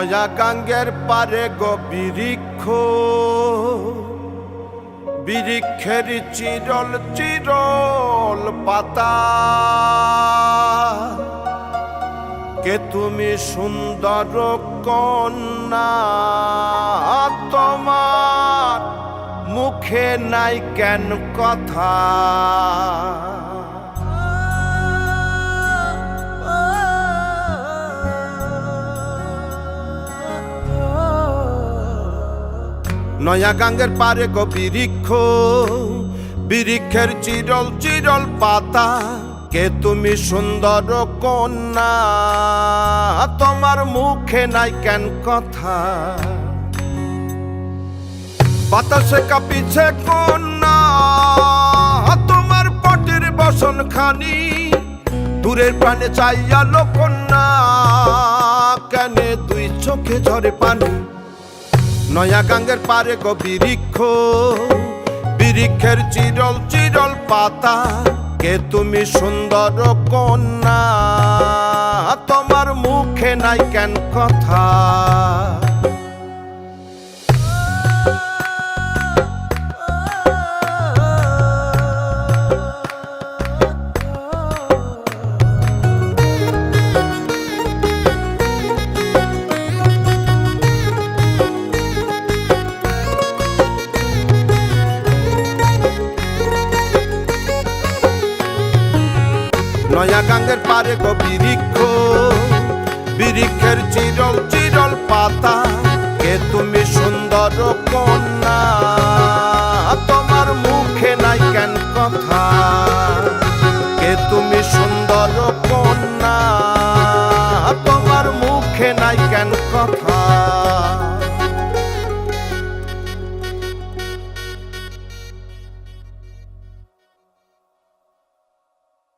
নয়া গাঙ্গের পারে গো বৃক্ষ, বৃক্ষের চিরল চিরল পাতা। কে তুমি সুন্দর কন্যা, তোমার মুখে নাই কেন কথা। নয়া গাঙ্গের পারে গো বৃক্ষ, বৃক্ষের চিরল চিরল পাতা। কে তুমি সুন্দর কন্যা, তোমার মুখে নাই কেন কথা। বাতাসে কাঁপিছে কন্যা, তোমার পটের বসন খানি। দূরের প্রাণে চাইয়ালো কন্যা, কেনে দুই চোখে ঝরে পানি। নয়া গাঙ্গের পারে গো বৃক্ষ, বৃক্ষের চিরল চিরল পাতা। কে তুমি সুন্দর কন্যা, তোমার মুখে নাই কেন কথা। নয়া গাঙ্গের পারে গো বৃক্ষ, বৃক্ষের চিরল চিরল পাতা। কে তুমি সুন্দর কন্যা, তোমার মুখে নাই কেন কথা। কে তুমি সুন্দর কন্যা, তোমার মুখে নাই কেন কথা।